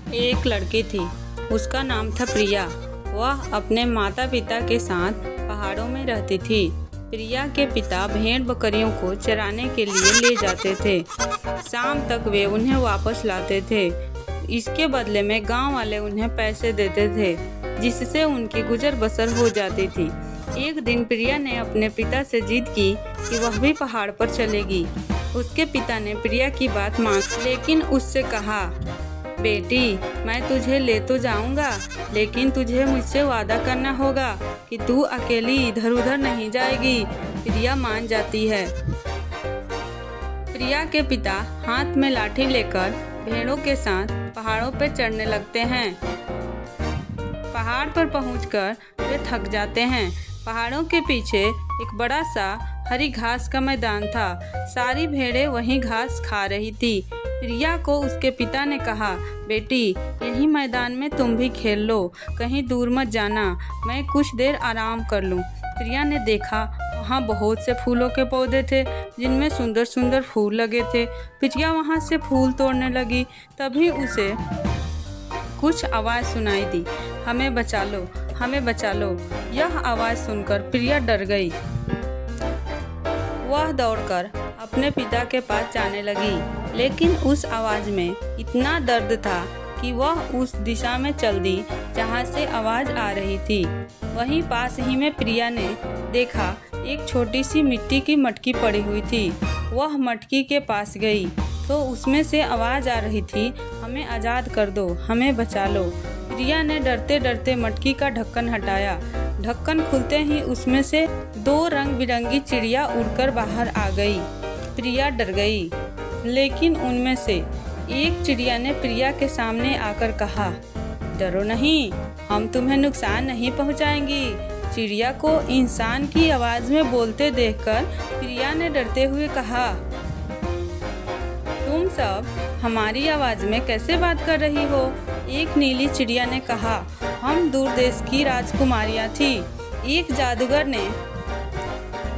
एक लड़की थी, उसका नाम था प्रिया। वह अपने माता पिता के साथ पहाड़ों में रहती थी। प्रिया के पिता भेड़ बकरियों को चराने के लिए ले जाते थे। शाम तक वे उन्हें वापस लाते थे। इसके बदले में गांव वाले उन्हें पैसे देते थे, जिससे उनकी गुजर बसर हो जाती थी। एक दिन प्रिया ने अपने पिता से जिद की कि वह भी पहाड़ पर चलेगी। उसके पिता ने प्रिया की बात मान लेकिन उससे कहा, बेटी, मैं तुझे ले तो जाऊंगा, लेकिन तुझे मुझसे वादा करना होगा कि तू अकेली इधर उधर नहीं जाएगी। प्रिया मान जाती है। प्रिया के पिता हाथ में लाठी लेकर भेड़ों के साथ पहाड़ों पर चढ़ने लगते हैं। पहाड़ पर पहुंचकर वे थक जाते हैं। पहाड़ों के पीछे एक बड़ा सा हरी घास का मैदान था। सारी भेड़ें वहीं घास खा रही थी। प्रिया को उसके पिता ने कहा, बेटी, यही मैदान में तुम भी खेल लो, कहीं दूर मत जाना, मैं कुछ देर आराम कर लूं। प्रिया ने देखा वहाँ बहुत से फूलों के पौधे थे, जिनमें सुंदर सुंदर फूल लगे थे। प्रिया वहाँ से फूल तोड़ने लगी। तभी उसे कुछ आवाज़ सुनाई दी, हमें बचा लो, हमें बचा लो। यह आवाज़ सुनकर प्रिया डर गई। वह दौड़कर अपने पिता के पास जाने लगी, लेकिन उस आवाज़ में इतना दर्द था कि वह उस दिशा में चल दी जहाँ से आवाज़ आ रही थी। वहीं पास ही में प्रिया ने देखा एक छोटी सी मिट्टी की मटकी पड़ी हुई थी। वह मटकी के पास गई तो उसमें से आवाज़ आ रही थी, हमें आज़ाद कर दो, हमें बचा लो। प्रिया ने डरते डरते मटकी का ढक्कन हटाया। ढक्कन खुलते ही उसमें से 2 रंग बिरंगी चिड़िया उड़कर बाहर आ गई। प्रिया डर गई, लेकिन उनमें से एक चिड़िया ने प्रिया के सामने आकर कहा, डरो नहीं, हम तुम्हें नुकसान नहीं पहुंचाएंगी। चिड़िया को इंसान की आवाज़ में बोलते देखकर प्रिया ने डरते हुए कहा, तुम सब हमारी आवाज़ में कैसे बात कर रही हो? एक नीली चिड़िया ने कहा, हम दूर देश की राजकुमारियाँ थी। एक जादूगर ने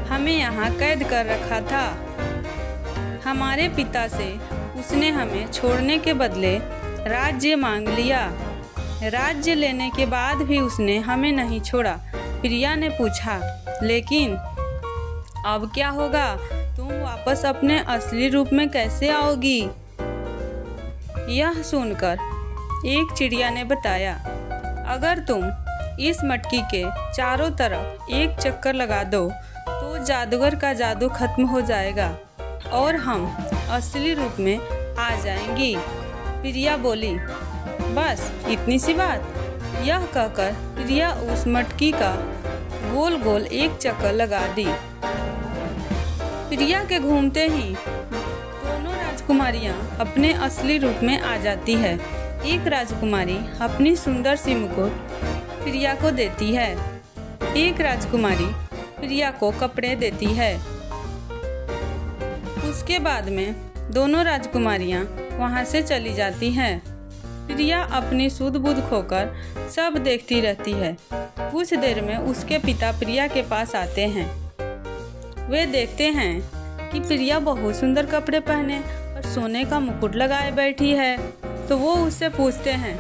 हमें यहाँ कैद कर रखा था। हमारे पिता से उसने हमें छोड़ने के बदले राज्य मांग लिया। राज्य लेने के बाद भी उसने हमें नहीं छोड़ा। प्रिया ने पूछा, लेकिन अब क्या होगा? तुम वापस अपने असली रूप में कैसे आओगी? यह सुनकर एक चिड़िया ने बताया, अगर तुम इस मटकी के चारों तरफ एक चक्कर लगा दो तो जादूगर का जादू खत्म हो जाएगा और हम असली रूप में आ जाएंगी। प्रिया बोली, बस इतनी सी बात? यह कहकर प्रिया उस मटकी का गोल गोल एक चक्कर लगा दी। प्रिया के घूमते ही दोनों राजकुमारियां अपने असली रूप में आ जाती है। एक राजकुमारी अपनी सुंदर सी मुकुट प्रिया को देती है। एक राजकुमारी प्रिया को कपड़े देती है। उसके बाद में दोनों राजकुमारियां वहां से चली जाती हैं। प्रिया अपनी सुध बुध खोकर सब देखती रहती है। कुछ देर में उसके पिता प्रिया के पास आते हैं। वे देखते हैं कि प्रिया बहुत सुंदर कपड़े पहने और सोने का मुकुट लगाए बैठी है, तो वो उससे पूछते हैं,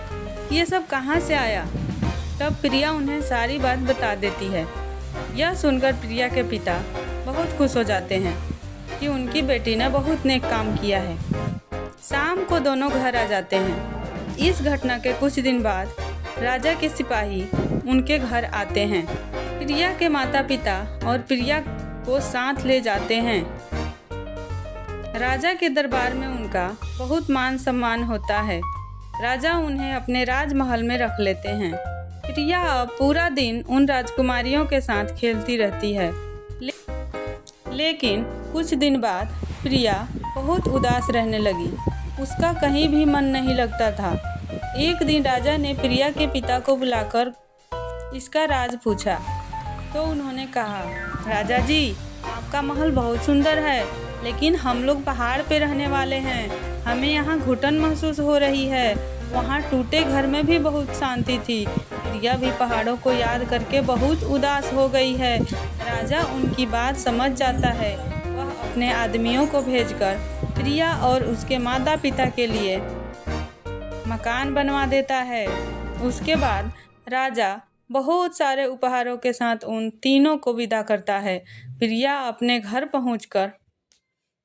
ये सब कहाँ से आया? तब प्रिया उन्हें सारी बात बता देती है। यह सुनकर प्रिया के पिता बहुत खुश हो जाते हैं कि उनकी बेटी ने बहुत नेक काम किया है। शाम को दोनों घर आ जाते हैं। इस घटना के कुछ दिन बाद राजा के सिपाही उनके घर आते हैं। प्रिया के माता पिता और प्रिया को साथ ले जाते हैं। राजा के दरबार में उनका बहुत मान सम्मान होता है। राजा उन्हें अपने राजमहल में रख लेते हैं। प्रिया अब पूरा दिन उन राजकुमारियों के साथ खेलती रहती है। लेकिन कुछ दिन बाद प्रिया बहुत उदास रहने लगी। उसका कहीं भी मन नहीं लगता था। एक दिन राजा ने प्रिया के पिता को बुलाकर इसका राज पूछा, तो उन्होंने कहा, राजा जी, आपका महल बहुत सुंदर है, लेकिन हम लोग पहाड़ पे रहने वाले हैं। हमें यहाँ घुटन महसूस हो रही है। वहाँ टूटे घर में भी बहुत शांति थी। प्रिया भी पहाड़ों को याद करके बहुत उदास हो गई है। राजा उनकी बात समझ जाता है। वह अपने आदमियों को भेजकर प्रिया और उसके माता पिता के लिए मकान बनवा देता है। उसके बाद राजा बहुत सारे उपहारों के साथ उन तीनों को विदा करता है। प्रिया अपने घर पहुंचकर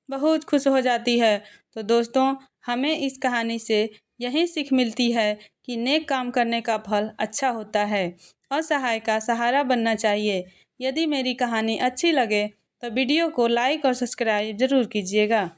बहुत खुश हो जाती है। तो दोस्तों, हमें इस कहानी से यही सीख मिलती है कि नेक काम करने का फल अच्छा होता है। असहाय का सहारा बनना चाहिए। यदि मेरी कहानी अच्छी लगे तो वीडियो को लाइक और सब्सक्राइब ज़रूर कीजिएगा।